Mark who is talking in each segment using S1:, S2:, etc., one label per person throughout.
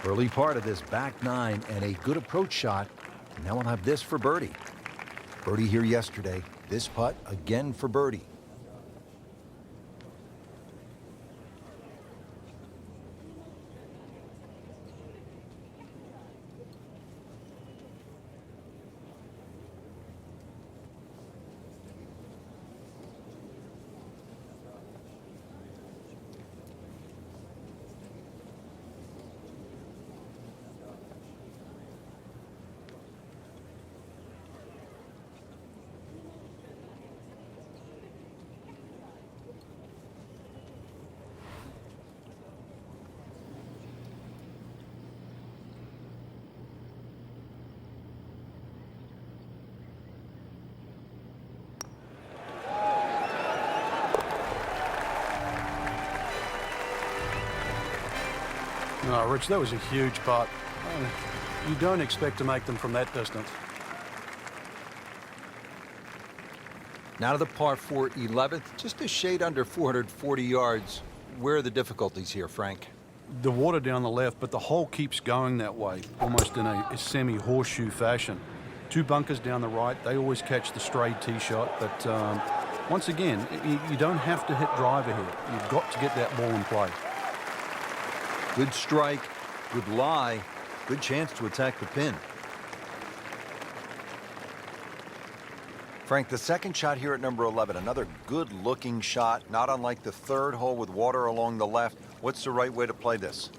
S1: Early part of this back nine and a good approach shot. Now we'll have this for birdie. Birdie here yesterday. This putt again for birdie.
S2: No, Rich, that was a huge putt. You don't expect to make them from that distance.
S1: Now to the par 4 11th, just a shade under 440 yards. Where are the difficulties here, Frank?
S2: The water down the left, but the hole keeps going that way, almost in a semi-horseshoe fashion. Two bunkers down the right, they always catch the stray tee shot, but once again, you don't have to hit driver here. You've got to get that ball in play.
S1: Good strike, good lie, good chance to attack the pin. Frank, the second shot here at number 11, another good-looking shot, not unlike the third hole with water along the left. What's the right way to play this?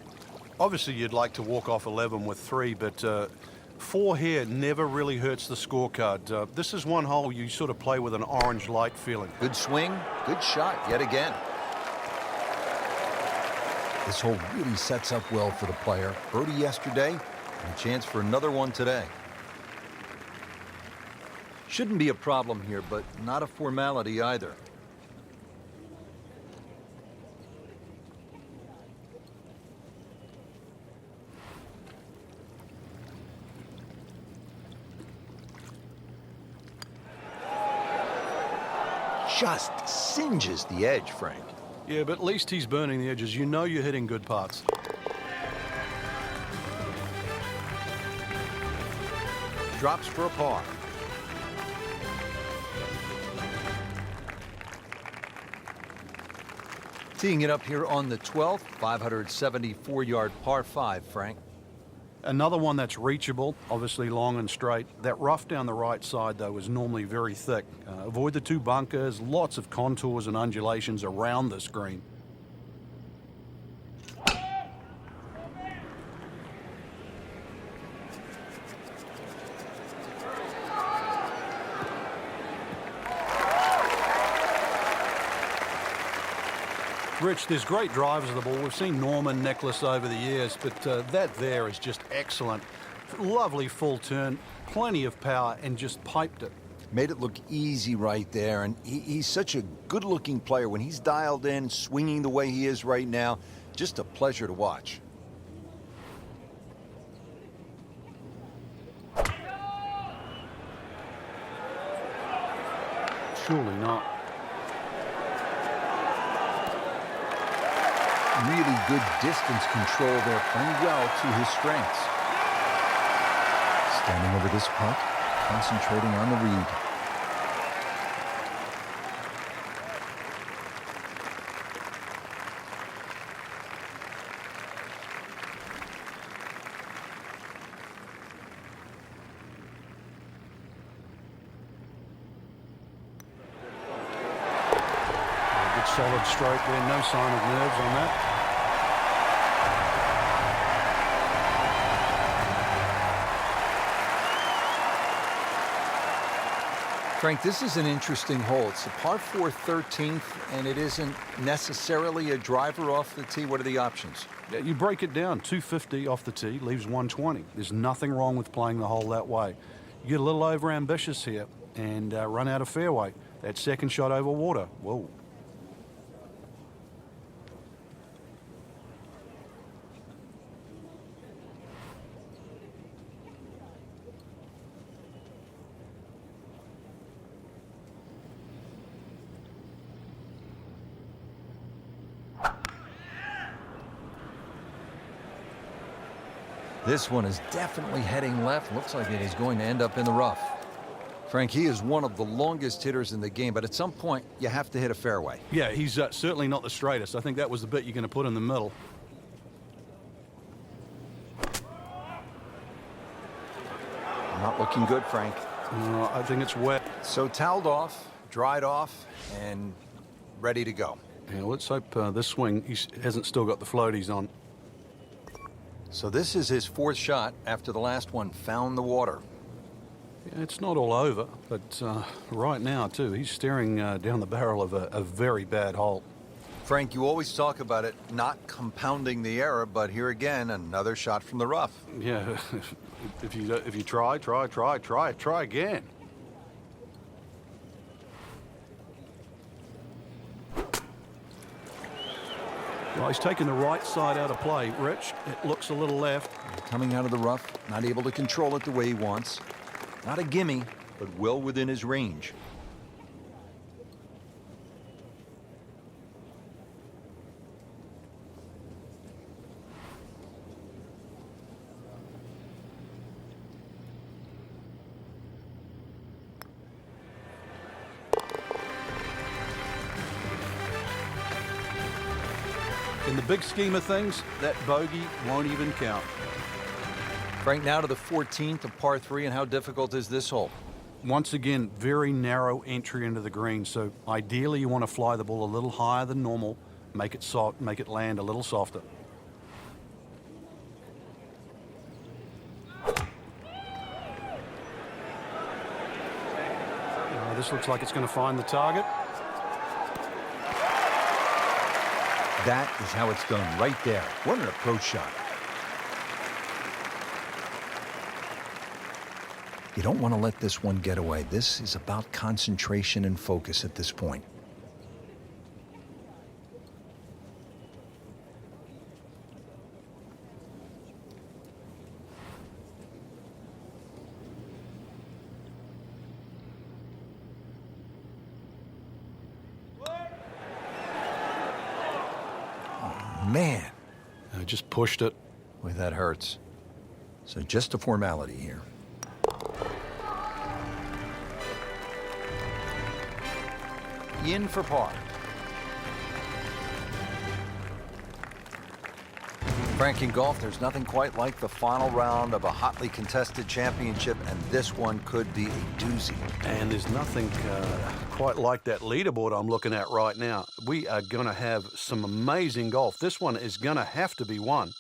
S2: Obviously, you'd like to walk off 11 with 3, but 4 here never really hurts the scorecard. This is one hole you sort of play with an orange light feeling.
S1: Good swing, good shot yet again. This hole really sets up well for the player. Birdie yesterday, and a chance for another one today. Shouldn't be a problem here, but not a formality either. Just singes the edge, Frank.
S2: Yeah, but at least he's burning the edges. You know you're hitting good putts.
S1: Drops for a par. Teeing it up here on the 12th, 574-yard par 5, Frank.
S2: Another one that's reachable, obviously long and straight. That rough down the right side, though, is normally very thick. Avoid the two bunkers, lots of contours and undulations around this green. Rich, there's great drivers of the ball. We've seen Norman, Nicholas over the years, but that there is just excellent. Lovely full turn, plenty of power, and just piped it.
S1: Made it look easy right there, and he's such a good-looking player. When he's dialed in, swinging the way he is right now, just a pleasure to watch.
S2: Surely not.
S1: Really good distance control there, playing well to his strengths. Standing over this putt, concentrating on the read.
S2: A good solid stroke there, no sign of nerves on that.
S1: Frank, this is an interesting hole. It's a par 4 13th, and it isn't necessarily a driver off the tee. What are the options?
S2: Yeah, you break it down, 250 off the tee, leaves 120. There's nothing wrong with playing the hole that way. You get a little over-ambitious here and run out of fairway. That second shot over water, whoa.
S1: This one is definitely heading left. Looks like it is going to end up in the rough. Frank, he is one of the longest hitters in the game, but at some point, you have to hit a fairway.
S2: Yeah, he's certainly not the straightest. I think that was the bit you're going to put in the middle.
S1: Not looking good, Frank.
S2: I think it's wet.
S1: So toweled off, dried off, and ready to go.
S2: Yeah, let's hope this swing, he hasn't still got the floaties on.
S1: So this is his fourth shot after the last one found the water.
S2: Yeah, it's not all over, but right now, too, he's staring down the barrel of a very bad hole.
S1: Frank, you always talk about it not compounding the error, but here again, another shot from the rough.
S2: Yeah, if you try again. Well, he's taking the right side out of play. Rich, it looks a little left.
S1: Coming out of the rough, not able to control it the way he wants. Not a gimme, but well within his range.
S2: In the big scheme of things, that bogey won't even count.
S1: Frank, now to the 14th of par 3, and how difficult is this hole?
S2: Once again, very narrow entry into the green, so ideally you want to fly the ball a little higher than normal, make it soft, make it land a little softer. This looks like it's going to find the target.
S1: That is how it's done right there. What an approach shot. You don't want to let this one get away. This is about concentration and focus at this point. Oh, man.
S2: I just pushed it.
S1: Boy, that hurts. So just a formality here. In for par. Frank, in golf, there's nothing quite like the final round of a hotly contested championship, and this one could be a doozy.
S2: And there's nothing quite like that leaderboard I'm looking at right now. We are going to have some amazing golf. This one is going to have to be won.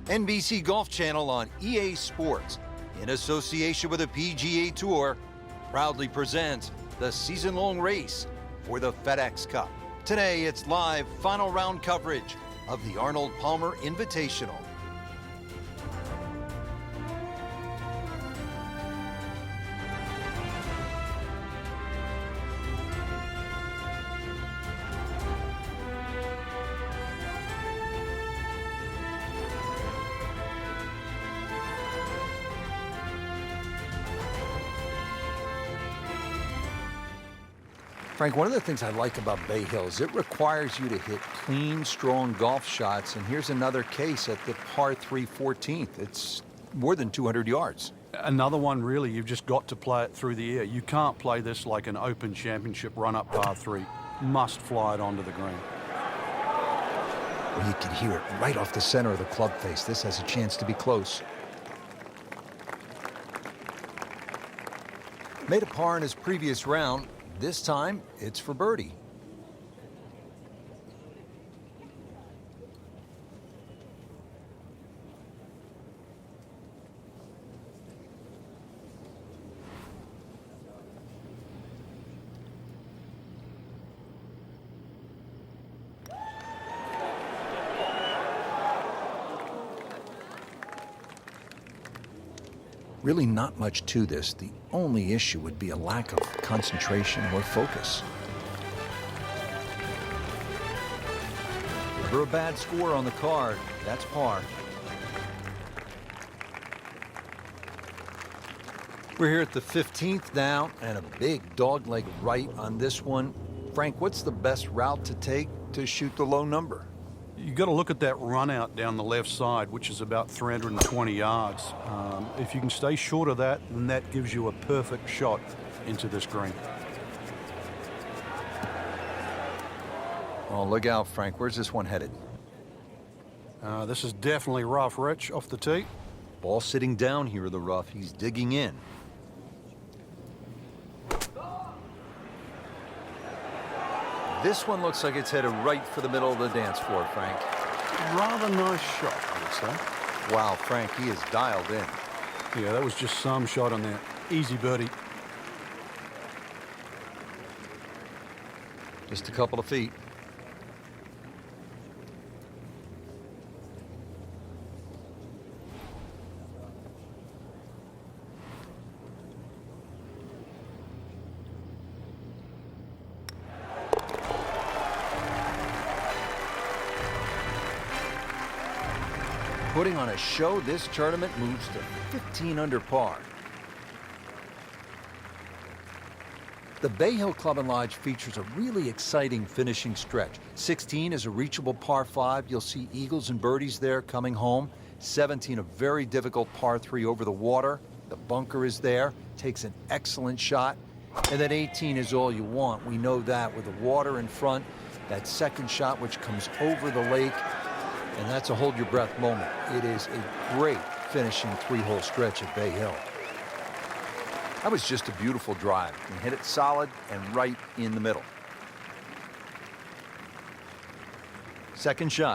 S1: NBC Golf Channel on EA Sports, in association with the PGA Tour, proudly presents the season-long race for the FedEx Cup. Today, it's live final round coverage of the Arnold Palmer Invitational. Frank, one of the things I like about Bay Hill is it requires you to hit clean, strong golf shots. And here's another case at the par 3 14th. It's more than 200 yards.
S2: Another one, really, you've just got to play it through the air. You can't play this like an Open Championship run-up par 3. Must fly it onto the green.
S1: Well, you can hear it right off the center of the club face. This has a chance to be close. Made a par in his previous round. This time, it's for birdie. Really not much to this. The only issue would be a lack of concentration or focus. Never a bad score on the card. That's par. We're here at the 15th now, and a big dogleg right on this one. Frank, what's the best route to take to shoot the low number?
S2: You've got to look at that run out down the left side, which is about 320 yards. If you can stay short of that, then that gives you a perfect shot into this green.
S1: Oh, look out, Frank. Where's this one headed?
S2: This is definitely rough, Rich, off the tee.
S1: Ball sitting down here in the rough. He's digging in. This one looks like it's headed right for the middle of the dance floor, Frank.
S2: Rather nice shot, I would say.
S1: Wow, Frank, he is dialed in.
S2: Yeah, that was just some shot on there. Easy birdie.
S1: Just a couple of feet. Putting on a show, this tournament moves to 15 under par. The Bay Hill Club and Lodge features a really exciting finishing stretch. 16 is a reachable par 5. You'll see eagles and birdies there coming home. 17, a very difficult par 3 over the water. The bunker is there, takes an excellent shot. And then 18 is all you want. We know that with the water in front, that second shot which comes over the lake. And that's a hold-your-breath moment. It is a great finishing 3-hole stretch at Bay Hill. That was just a beautiful drive. You hit it solid and right in the middle. Second shot.